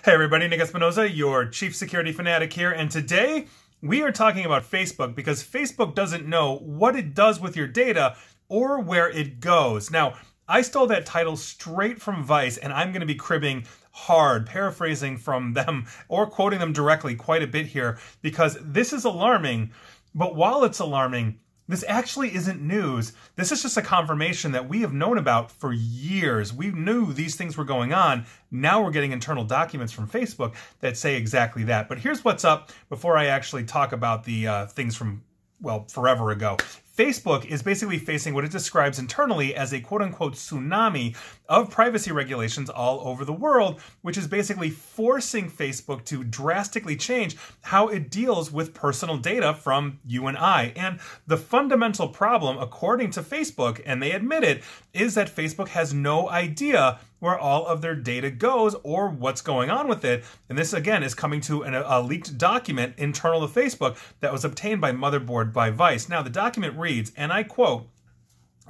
Hey everybody, Nick Espinosa, your Chief Security Fanatic here, and today we are talking about Facebook because Facebook doesn't know what it does with your data or where it goes. Now, I stole that title straight from Vice, and I'm going to be cribbing hard, paraphrasing from them or quoting them directly quite a bit here because this is alarming, but while it's alarming, this actually isn't news. This is just a confirmation that we have known about for years. We knew these things were going on. Now we're getting internal documents from Facebook that say exactly that. But here's what's up before I actually talk about the things from, well, forever ago. Facebook is basically facing what it describes internally as a quote-unquote tsunami of privacy regulations all over the world, which is basically forcing Facebook to drastically change how it deals with personal data from you and I. And the fundamental problem, according to Facebook, and they admit it, is that Facebook has no idea where all of their data goes or what's going on with it. And this, again, is coming to a leaked document internal to Facebook that was obtained by Motherboard by Vice. Now, the document reads, and I quote,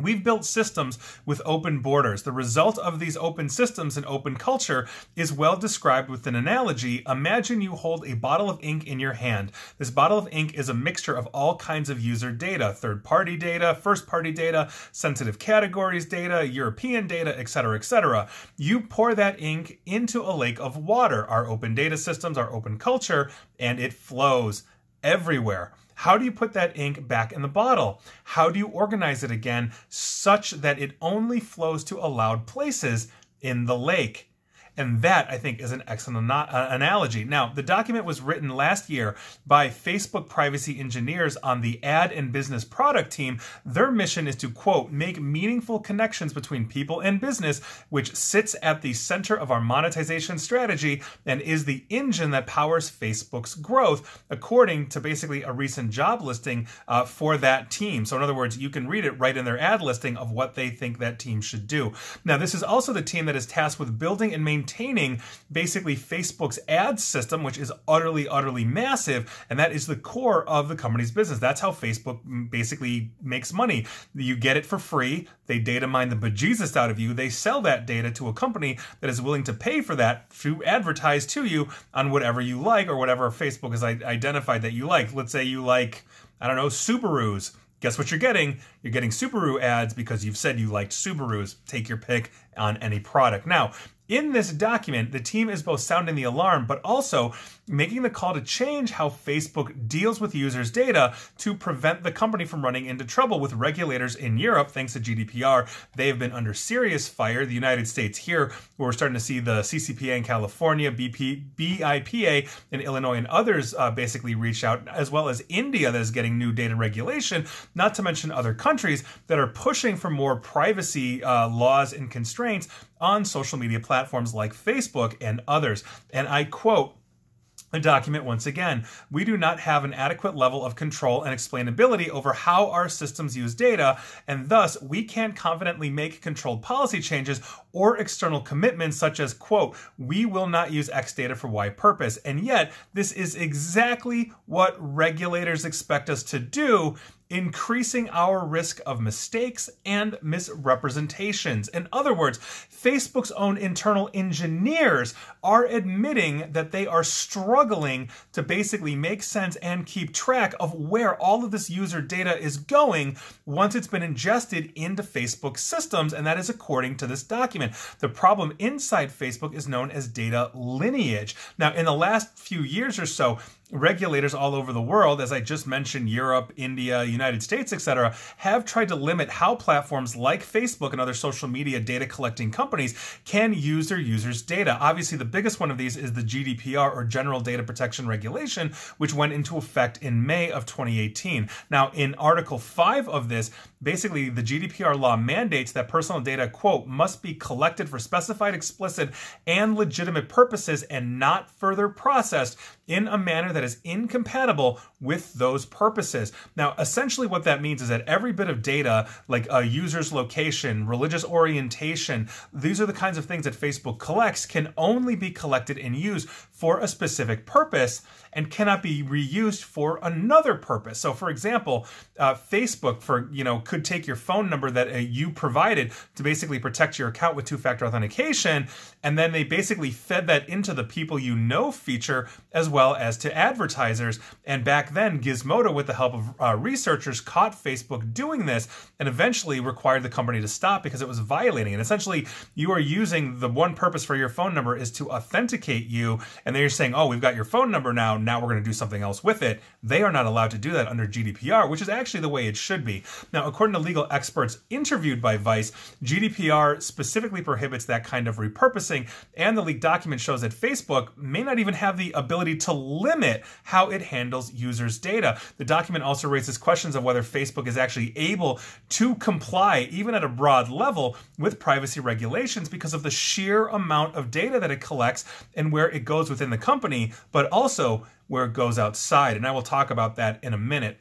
"We've built systems with open borders. The result of these open systems and open culture is well described with an analogy. Imagine you hold a bottle of ink in your hand. This bottle of ink is a mixture of all kinds of user data, third-party data, first-party data, sensitive categories data, European data, etc., etc. You pour that ink into a lake of water, our open data systems, our open culture, and it flows everywhere. How do you put that ink back in the bottle? How do you organize it again such that it only flows to allowed places in the lake?" And that, I think, is an excellent analogy. Now, the document was written last year by Facebook privacy engineers on the ad and business product team. Their mission is to, quote, "make meaningful connections between people and business, which sits at the center of our monetization strategy and is the engine that powers Facebook's growth," according to basically a recent job listing for that team. So in other words, you can read it right in their ad listing of what they think that team should do. Now, this is also the team that is tasked with building and maintaining basically Facebook's ad system, which is utterly massive, and that is the core of the company's business. That's how Facebook basically makes money. You get it for free, they data mine the bejesus out of you, they sell that data to a company that is willing to pay for that to advertise to you on whatever you like or whatever Facebook has identified that you like. Let's say you like, I don't know, Subarus. Guess what you're getting? You're getting Subaru ads because you've said you liked Subarus. Take your pick on any product. Now, in this document, the team is both sounding the alarm, but also making the call to change how Facebook deals with users' data to prevent the company from running into trouble with regulators in Europe. Thanks to GDPR, they have been under serious fire. The United States here, where we're starting to see the CCPA in California, BIPA in Illinois, and others basically reach out, as well as India that is getting new data regulation, not to mention other countries that are pushing for more privacy laws and constraints on social media platforms like Facebook and others. And I quote the document once again, "We do not have an adequate level of control and explainability over how our systems use data, and thus we can't confidently make controlled policy changes or external commitments such as, quote, we will not use X data for Y purpose." And yet, this is exactly what regulators expect us to do, increasing our risk of mistakes and misrepresentations. In other words, Facebook's own internal engineers are admitting that they are struggling to basically make sense and keep track of where all of this user data is going once it's been ingested into Facebook systems, and that is according to this document. The problem inside Facebook is known as data lineage. Now, in the last few years or so, regulators all over the world, as I just mentioned, Europe, India, United States, etc., have tried to limit how platforms like Facebook and other social media data collecting companies can use their users' data. Obviously, the biggest one of these is the GDPR, or General Data Protection Regulation, which went into effect in May of 2018. Now, in Article 5 of this, basically the GDPR law mandates that personal data, quote, must be collected for specified, explicit, and legitimate purposes and not further processed in a manner that is incompatible with those purposes. Now, essentially what that means is that every bit of data, like a user's location, religious orientation, these are the kinds of things that Facebook collects, can only be collected and used for a specific purpose and cannot be reused for another purpose. So, for example, Facebook could take your phone number that you provided to basically protect your account with two-factor authentication, and then they basically fed that into the people you know feature as well as to advertisers. And back then, Gizmodo, with the help of researchers, caught Facebook doing this and eventually required the company to stop because it was violating it. Essentially, you are using the one purpose for your phone number is to authenticate you, and then you're saying, oh, we've got your phone number now we're going to do something else with it. They are not allowed to do that under GDPR, which is actually the way it should be. Now, according to legal experts interviewed by Vice, GDPR specifically prohibits that kind of repurposing, and the leaked document shows that Facebook may not even have the ability to limit how it handles users' data. The document also raises questions of whether Facebook is actually able to comply, even at a broad level, with privacy regulations because of the sheer amount of data that it collects and where it goes within the company, but also where it goes outside. And I will talk about that in a minute.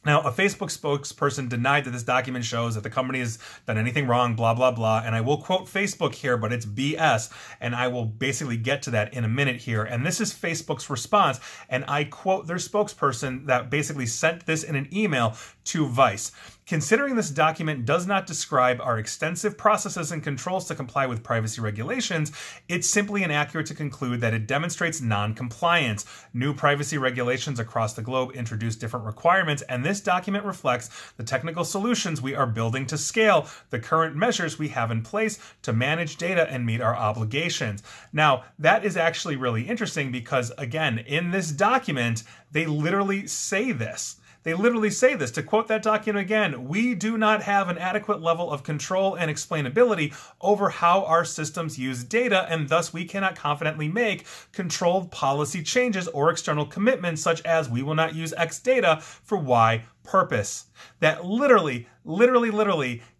Now, a Facebook spokesperson denied that this document shows that the company has done anything wrong, blah, blah, blah. And I will quote Facebook here, but it's BS. And I will basically get to that in a minute here. And this is Facebook's response. And I quote their spokesperson that basically sent this in an email to Vice. Considering this document does not describe our extensive processes and controls to comply with privacy regulations, it's simply inaccurate to conclude that it demonstrates non-compliance. New privacy regulations across the globe introduce different requirements, and this document reflects the technical solutions we are building to scale the current measures we have in place to manage data and meet our obligations. Now, that is actually really interesting because, again, in this document, they literally say this. They literally say this. To quote that document again, we do not have an adequate level of control and explainability over how our systems use data, and thus we cannot confidently make controlled policy changes or external commitments such as we will not use X data for Y purpose. That literally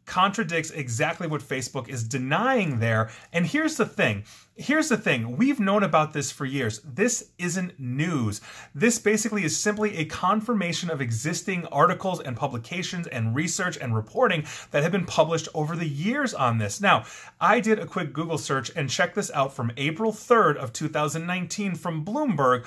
contradicts exactly what Facebook is denying there. And here's the thing. We've known about this for years. This isn't news. This basically is simply a confirmation of existing articles and publications and research and reporting that have been published over the years on this. Now, I did a quick Google search and checked this out from April 3rd of 2019 from Bloomberg,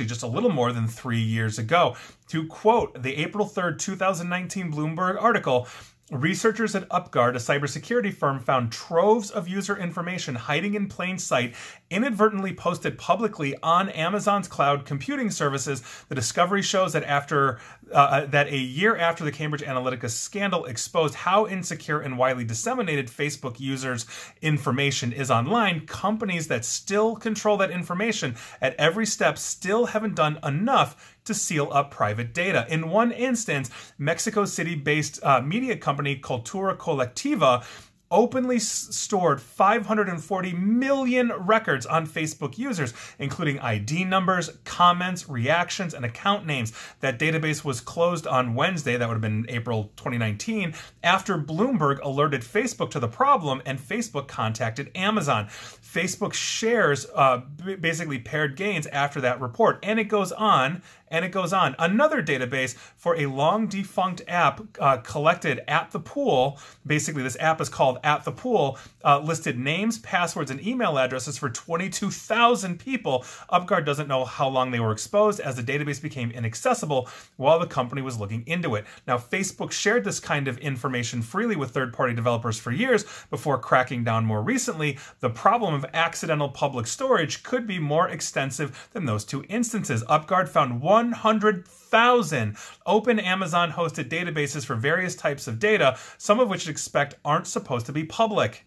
just a little more than 3 years ago. To quote the April 3rd, 2019 Bloomberg article, researchers at UpGuard, a cybersecurity firm, found troves of user information hiding in plain sight, inadvertently posted publicly on Amazon's cloud computing services. The discovery shows that that a year after the Cambridge Analytica scandal exposed how insecure and widely disseminated Facebook users' information is online, companies that still control that information at every step still haven't done enough to seal up private data. In one instance, Mexico City-based media company Cultura Colectiva openly stored 540 million records on Facebook users, including ID numbers, comments, reactions, and account names. That database was closed on Wednesday, that would have been April 2019, after Bloomberg alerted Facebook to the problem and Facebook contacted Amazon. Facebook shares basically paired gains after that report, and it goes on. Another database for a long defunct app collected at the pool, basically this app is called At the Pool, listed names, passwords, and email addresses for 22,000 people. UpGuard doesn't know how long they were exposed as the database became inaccessible while the company was looking into it. Now, Facebook shared this kind of information freely with third-party developers for years before cracking down more recently. The problem of accidental public storage could be more extensive than those two instances. UpGuard found 100,000 open Amazon-hosted databases for various types of data, some of which it expect aren't supposed to be public.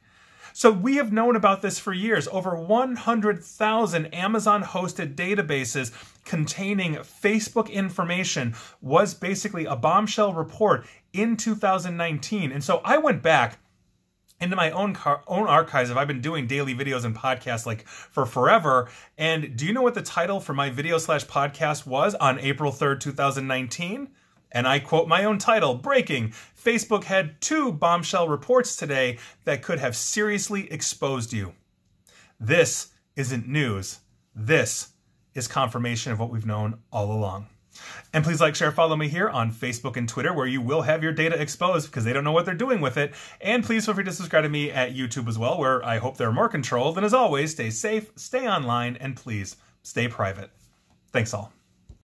So we have known about this for years. Over 100,000 Amazon-hosted databases containing Facebook information was basically a bombshell report in 2019. And so I went back into my own archives. I've been doing daily videos and podcasts like for forever. And do you know what the title for my video/podcast was on April 3rd, 2019? And I quote my own title, Breaking: Facebook had 2 bombshell reports today that could have seriously exposed you. This isn't news. This is confirmation of what we've known all along. And please like, share, follow me here on Facebook and Twitter, where you will have your data exposed because they don't know what they're doing with it. And please feel free to subscribe to me at YouTube as well, where I hope they're more controlled. And as always, stay safe, stay online, and please stay private. Thanks all.